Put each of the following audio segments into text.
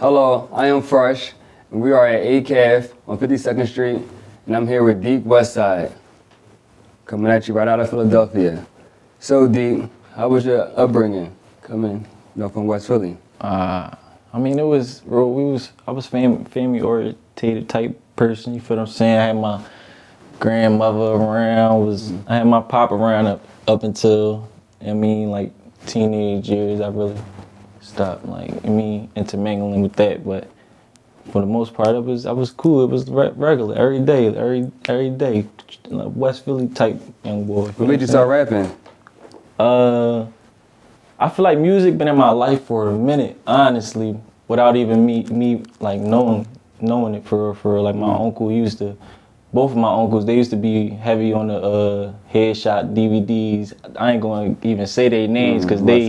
Hello, I am Fresh, and we are at ACAF on 52nd Street, and I'm here with Deek Westside, coming at you right out of Philadelphia. So Deek, how was your upbringing coming from West Philly? I mean, it was, bro, I was family orientated type person, you feel what I'm saying? I had my grandmother around, I had my pop around up until, like teenage years. I really stopped, intermingling with that, but for the most part, I was cool. It was regular, every day, West Philly type young boy. What made you start rapping? I feel like music been in my life for a minute, honestly, without even me like knowing it for real. Like my uncle both of my uncles, they used to be heavy on the headshot DVDs. I ain't gonna even say their names because they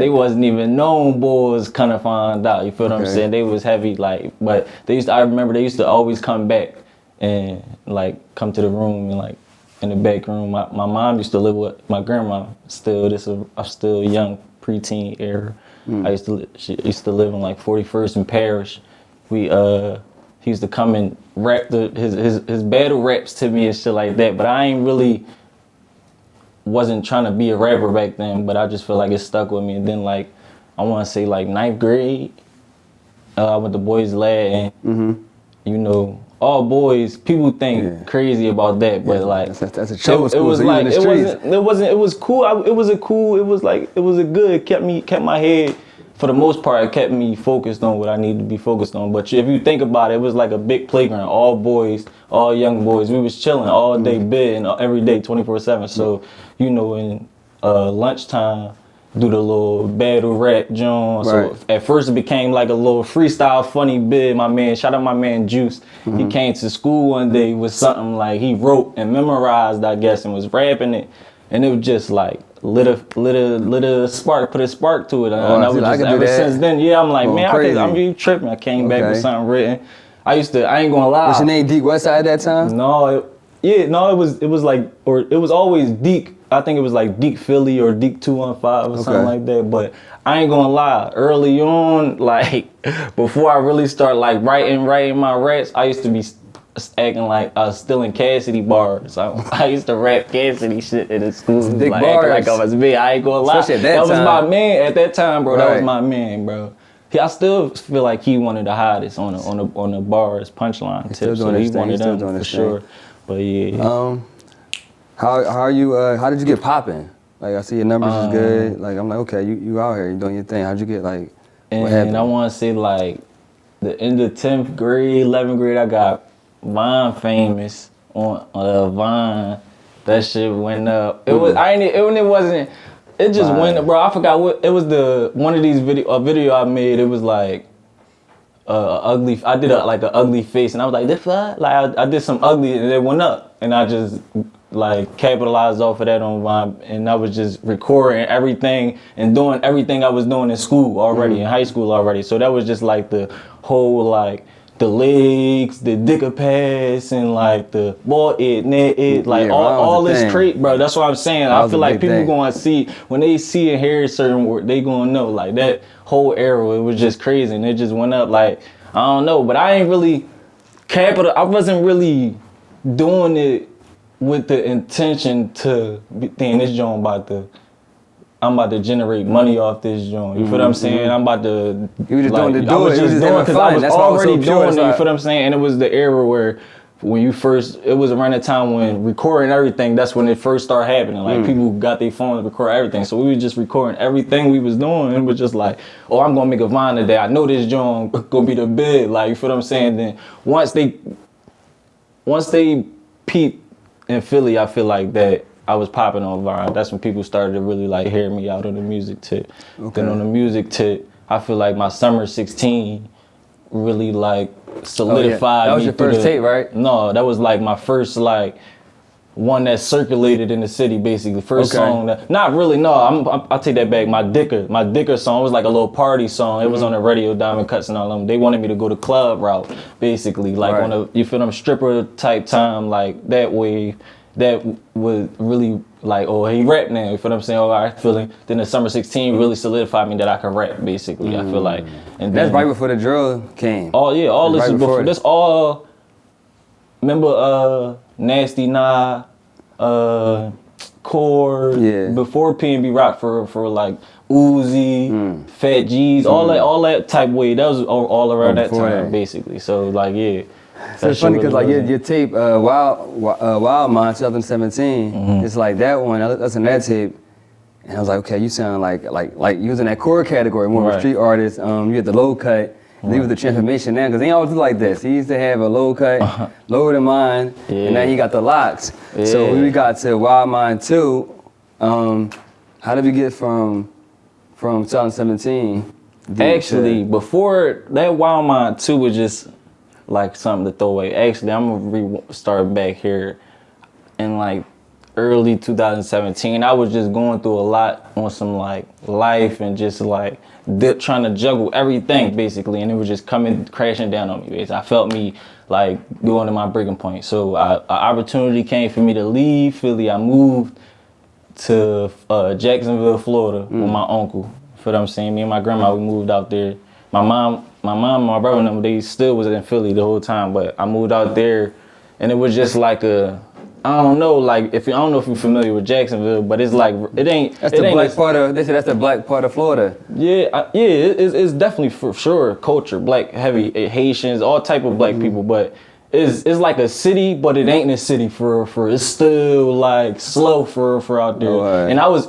wasn't even known boys kind of found out. You feel what I'm saying? They was heavy but I remember they used to always come back and come to the room and in the back room. My mom used to live with my grandma. I'm still young preteen era. She used to live in 41st and Parish. He used to come and rap his battle raps to me and shit like that. But I wasn't trying to be a rapper back then. But I just feel like it stuck with me. And then I want to say 9th grade, I went to Boys Lad, and all boys. People think crazy about that, but that's a chill school. It was cool. It was a good. Kept my head. For the most part, it kept me focused on what I needed to be focused on. But if you think about it, it was like a big playground. All boys, all young boys. We was chilling all day, and every day, 24/7. So, in lunchtime, do the little battle rap joint. So at first it became like a little freestyle funny bit. Shout out my man Juice. He came to school one day with something he wrote and memorized, I guess, and was rapping it. And it was just lit a spark, put a spark to it. And I was just, ever since then, I'm like, I'm really tripping. I came back with something written. I ain't gonna lie. What's your name, Deek Westside at that time? No, it was always Deek. I think it was Deek Philly or Deek 215 or something like that. But I ain't gonna lie, early on, before I really start writing my raps, I used to be acting like I was stealing Cassidy bars. I used to rap Cassidy shit in the school. Big bars. Like I was me. I ain't gonna lie. That was my man at that time, bro. That was my man, bro. I still feel like he wanted the hottest on the bars punchline tip. So he wanted them for sure. But yeah. How are you? How did you get popping? I see your numbers is good. I'm like, okay, you out here, you doing your thing. How'd you get what happened? And I want to say the end of 10th grade, 11th grade, I got Vine famous on Vine. That shit went up. It was it just went up, bro. I forgot what it was. One of these video I made. It was ugly. I did an ugly face, and I was like, this what? I did some ugly, and it went up, and I just capitalized off of that on Vine, and I was just recording everything and doing everything I was doing in school already, in high school already. So that was just the whole the legs, the dicker pass, and the ball all this crate, bro. That's what I'm saying. I feel like people gonna see, when they see and hear certain word, they gonna know that whole era, it was just crazy, and it just went up I don't know, but I ain't really I wasn't really doing it with the intention to be thinking this joint I'm about to generate money off this joint. You feel what I'm saying? I'm about to. You were just doing to do it. I was just doing because I was already doing it. You feel what I'm saying? And it was the era where, when it was around the time when recording everything. That's when it first started happening. People got their phones to record everything. So we were just recording everything we was doing, and it was just I'm gonna make a Vine today. I know this joint gonna be the big. You feel what I'm saying? Then once they peep in Philly, I feel like that I was popping on Vine. That's when people started to really hear me out on the music tip. Then on the music tip, I feel like my summer 16 really solidified me. That was your first tape, right? No, that was my first one that circulated in the city, basically. First song that, not really, no, I'll take that back. My Dicker song was a little party song. It was on the radio, Diamond Cuts and all them. They wanted me to go the club route, basically. On a, you feel them, stripper type time, that wave. that was really like, oh, he rap now. You feel what I'm saying? Oh, I feeling. Then the Summer 16 really solidified me that I could rap. Basically, I feel like. And That's then, right before the drill came. Oh yeah, all this right is before. before This all. Remember, Nasty Nah, Core. Yeah. Before PNB Rock for like Uzi, Fat G's, all that type way. That was all around that before time, that. basically. So like yeah. So it's funny because like your tape, Wild Mind 2017, it's like that one. I listened to that tape, and I was like, okay, you sound like you was in that core category, more of a street artist. You had the low cut. And he was the transformation now, because he always do like this. He used to have a low cut, lower than mine, and now he got the locks. Yeah. So when we got to Wild Mind 2, how did we get from 2017? Actually, before that, Wild Mind 2 was just like something to throw away. Actually, I'm gonna start back here in like early 2017. I was just going through a lot on some like life and just like trying to juggle everything basically, and it was just crashing down on me. Basically. I felt me like going to my breaking point. So an opportunity came for me to leave Philly. I moved to Jacksonville, Florida with my uncle. For what I'm saying, me and my grandma, we moved out there. My mom, my brother and them, they still was in Philly the whole time, but I moved out there, and it was just like I don't know, like I don't know if you're familiar with Jacksonville, but it's like That's the black part of. They say that's the black part of Florida. Yeah, it's definitely for sure culture, black heavy Haitians, all type of black people, but it's like a city, but it ain't a city for it's still like slow for out there. Right. And I was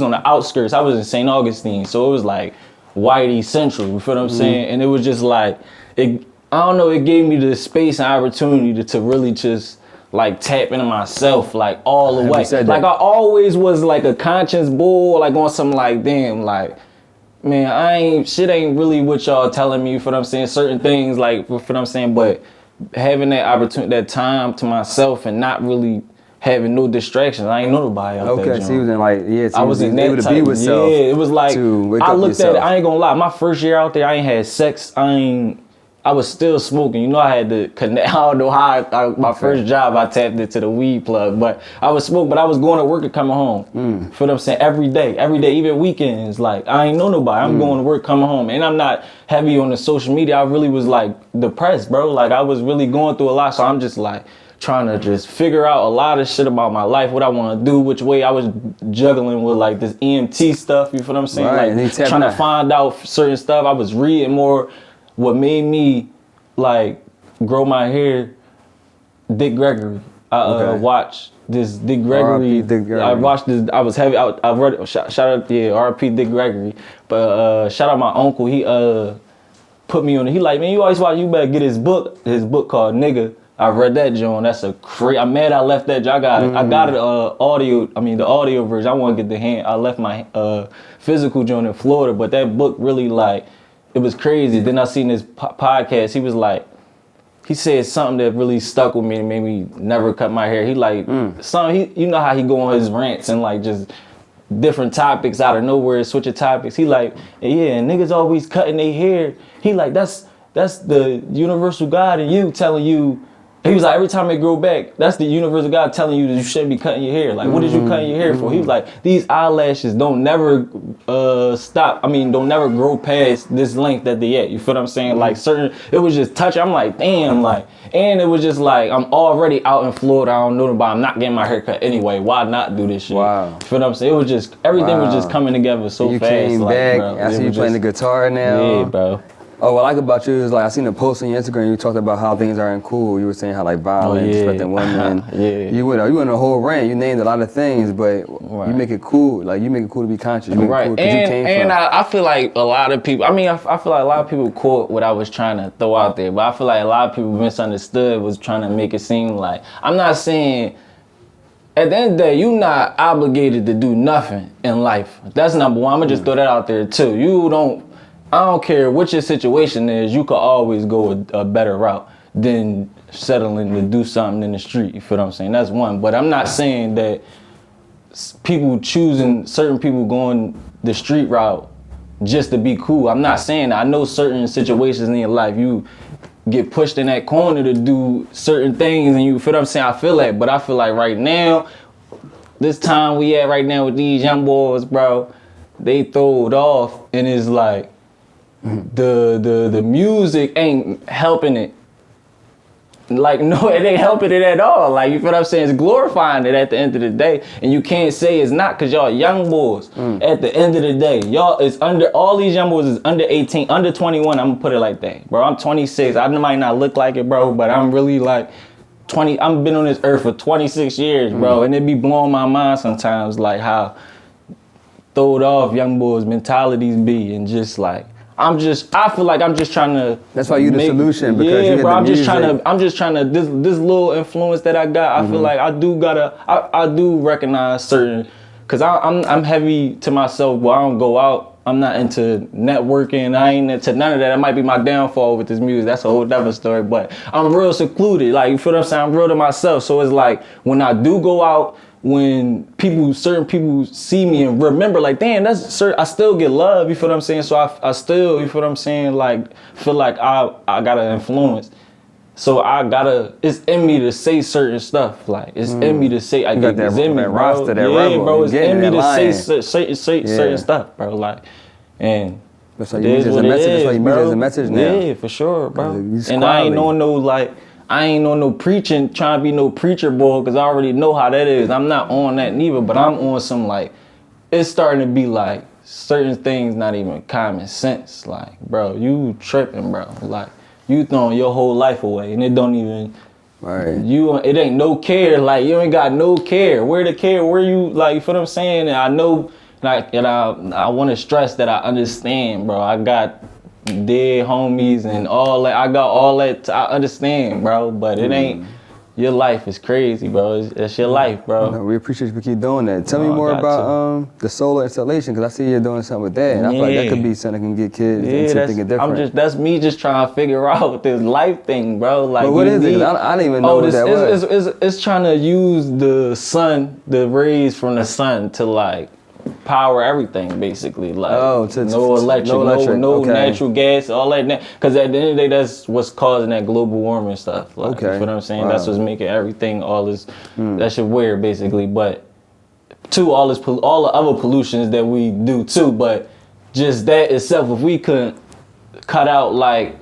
on the outskirts. I was in St. Augustine, so it was like Whitey Central. You feel what I'm saying? And it was just like I don't know. It gave me the space and opportunity to really just like tap into myself like all the way. Like I always was like a conscience bull, like on some like damn like man, shit ain't really what y'all telling me, for what I'm saying, certain things like for what I'm saying, but having that opportunity, that time to myself and not really having no distractions. I ain't know nobody out there. Okay, so you was in like, so I was in able that to be with self. Yeah, it was like, I looked yourself. at it, I ain't gonna lie, my first year out there, I ain't had sex, I was still smoking. You know, I had to connect. I don't know how. My first job, I tapped into the weed plug, but I was smoking. But I was going to work and coming home. For what I'm saying, every day, even weekends. Like I ain't know nobody. I'm going to work, coming home, and I'm not heavy on the social media. I really was like depressed, bro. Like I was really going through a lot. So I'm just like trying to just figure out a lot of shit about my life, what I want to do, which way. I was juggling with like this EMT stuff. You feel what I'm saying? Right, like trying to find out certain stuff. I was reading more. What made me like grow my hair, Dick Gregory. I watched this Dick Gregory. I watched this. I was heavy. I read. Shout out, R.P. Dick Gregory. But shout out my uncle. He put me on it. He like, man, you always watch. You better get his book. His book called Nigga. I read that joint. That's a crazy. I'm mad I left that. I got it. I got it. Audio. I mean the audio version. I want to get the hand. I left my physical joint in Florida, but that book really like. It was crazy. Then I seen this podcast. He was like, he said something that really stuck with me and made me never cut my hair. He like, you know how he go on his rants and like just different topics out of nowhere, switching topics. He like, yeah, niggas always cutting their hair. He like, that's the universal God in you telling you. He was like, every time it grow back, that's the universal God telling you that you shouldn't be cutting your hair. Like, what is you cutting your hair for? He was like, these eyelashes don't never stop. I mean, don't never grow past this length that they at. You feel what I'm saying? Like it was just touching. I'm like, damn, like, and it was just like, I'm already out in Florida. I don't know nobody. I'm not getting my hair cut anyway. Why not do this shit? Wow. You feel what I'm saying? It was just, everything was just coming together so fast. You came like, back. Bro, I see you playing the guitar now. Yeah, bro. Oh, what I like about you is like I seen a post on your Instagram. You talked about how things aren't cool. You were saying how like violence, respecting women. You went on a whole rant. You named a lot of things, but you make it cool. Like you make it cool to be conscious. You make it cool because you came from. I feel like a lot of people. I mean, I feel like a lot of people caught what I was trying to throw out there, but I feel like a lot of people misunderstood. Was trying to make it seem like I'm not saying. At the end of the day, you're not obligated to do nothing in life. That's number one. I'm gonna just throw that out there too. I don't care what your situation is, you could always go a better route than settling to do something in the street. You feel what I'm saying? That's one. But I'm not saying that certain people going the street route just to be cool. I'm not saying that. I know certain situations in your life, you get pushed in that corner to do certain things, and you feel what I'm saying? I feel that, but I feel like right now, this time we at right now with these young boys, bro, they throw it off, and it's like the music ain't helping it. Like, no, it ain't helping it at all. Like, you feel what I'm saying? It's glorifying it at the end of the day. And you can't say it's not, because y'all young boys. At the end of the day, y'all is under, all these young boys is under 18, under 21. I'm gonna put it like that. Bro, I'm 26. I might not look like it, bro, but I'm really like 20. I've been on this earth for 26 years, bro. And it be blowing my mind sometimes, like how throwed off young boys' mentalities be, and just like, I feel like I'm just trying to. That's why you the solution, because you bro. I'm just trying to. This little influence that I got. I feel like I do recognize certain, cause I'm heavy to myself. But I don't go out. I'm not into networking. I ain't into none of that. That might be my downfall with this music. That's a whole other story. But I'm real secluded. Like, you feel what I'm saying? I'm real to myself. So it's like when I do go out, when certain people see me and remember, like, damn, I still get love, you feel what I'm saying? So I still, you feel what I'm saying, like, feel like I gotta influence. So it's in me to say certain stuff, like, it's in me to say, it's in me, bro. Bro, it's in me to say certain stuff, bro, like, and that's why you use it as a message. That's why you use it as a message now. Yeah, for sure, bro. And I ain't on no preaching, trying to be no preacher boy, because I already know how that is. I'm not on that neither, but I'm on some, like, it's starting to be like certain things not even common sense. Like, bro, you tripping, bro. Like, you throwing your whole life away, and it don't even, it ain't no care. Like, you ain't got no care. Where the care? Where you, like, you feel what I'm saying? And I know, like, and I want to stress that I understand, bro. I got dead homies and all that. I got all that. I understand, bro, but it ain't. Your life is crazy, bro. It's your life, bro. No, we appreciate you for keep doing that. Tell me more about the solar installation, because I see you're doing something with that, and I feel like that could be something that can get kids into thinking different. That's me just trying to figure out this life thing, bro. Like, but what is it? I didn't even know what that was. It's trying to use the sun, the rays from the sun, to like power everything, basically. Like, no electric, no natural gas, all that. Because at the end of the day, that's what's causing that global warming stuff. Like, you feel what I'm saying? That's what's making everything, all this, that shit weird, basically. But all the other pollutions that we do too. But just that itself, if we couldn't cut out like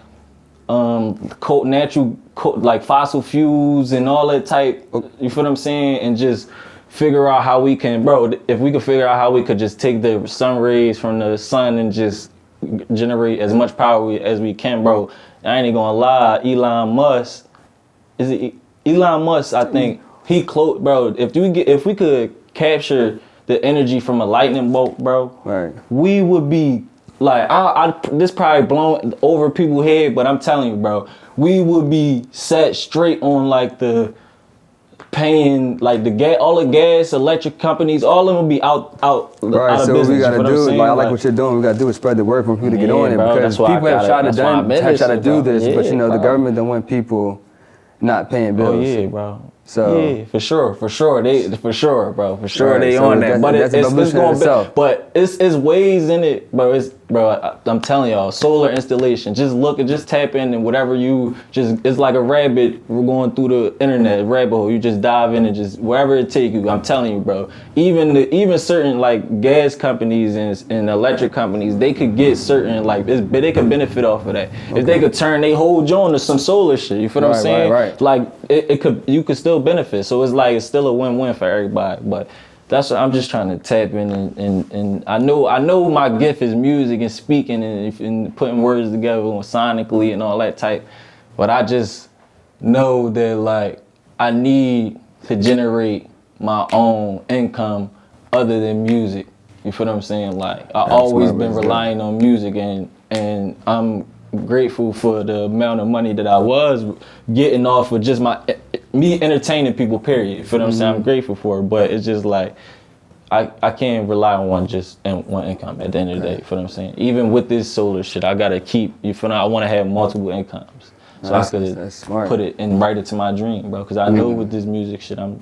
like fossil fuels and all that type, you feel what I'm saying, and just figure out how we can, bro, if we could figure out how we could just take the sun rays from the sun and just generate as much power as we can, bro. I ain't gonna lie, Elon Musk, I think, bro, if we could capture the energy from a lightning bolt, bro, we would be, like, this probably blowing over people's head, but I'm telling you, bro, we would be set straight on, like, the paying, like, all the gas, electric companies, all of them will be out of so business. What we gotta do, like, I like what you're doing. We gotta do is spread the word for people to get on it, bro, because people have tried to do this, but you know, the government don't want people not paying bills. Oh yeah, bro. So yeah, for sure, they on that. But it's ways in it, bro. I'm telling y'all, solar installation. Just tap in, and whatever it's like a rabbit. We're going through the internet, rabbit hole. You just dive in and just wherever it take you. I'm telling you, bro. Even certain, like, gas companies and electric companies, they could get certain, like, they could benefit off of that. If they could turn their whole joint to some solar shit. You feel what I'm saying? Right. Like, you could still benefit. So it's still a win-win for everybody. But that's what I'm just trying to tap in, and I know my gift is music and speaking and putting words together sonically and all that type. But I just know that, like, I need to generate my own income other than music. You feel what I'm saying? Like, I've always been relying on music, and I'm grateful for the amount of money that I was getting off of just me entertaining people, period. You feel what I'm saying? I'm grateful for it, but it's just like, I can't rely on one income at the end of the day. You feel what I'm saying? Even with this solar shit, I gotta keep, you feel, I wanna have multiple incomes. So I could put it and write it to my dream, bro. Cause I know with this music shit, I'm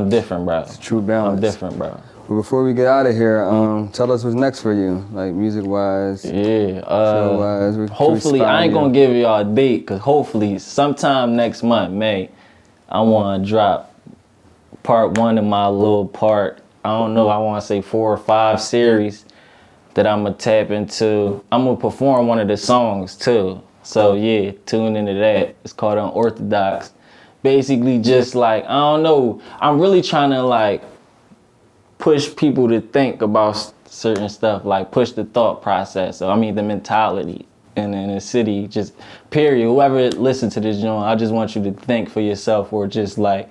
different, bro. It's true balance. I'm different, bro. But before we get out of here, tell us what's next for you, like music-wise, Yeah. show-wise. Hopefully, I ain't gonna give y'all a date, cause hopefully sometime next month, May, I wanna drop part 1 of my little part. I don't know. I wanna say 4 or 5 series that I'm gonna tap into. I'm gonna perform one of the songs too. So yeah, tune into that. It's called Unorthodox. Basically, just like I don't know. I'm really trying to like push people to think about certain stuff, like push the thought process. So I mean the mentality in the city, just period. Whoever listen to this joint, I just want you to think for yourself, or just like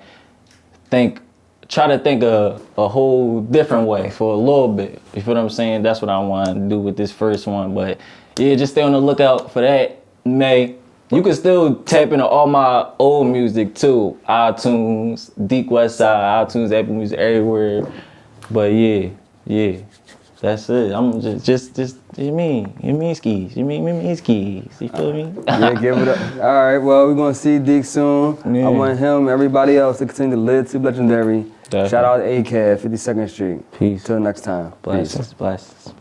try to think a whole different way for a little bit. You feel what I'm saying? That's what I want to do with this first one. But yeah, just stay on the lookout for that, May. You can still tap into all my old music too. iTunes, Deek Westside, iTunes, Apple Music, everywhere. But yeah, that's it. I'm just you mean skis. You mean skis. You feel me? Yeah, give it up. All right, well, we're gonna see Deek soon. Yeah. I want him, everybody else to continue to live to legendary. Definitely. Shout out to ACAF, 52nd Street. Peace. Till next time. Peace. Blessings.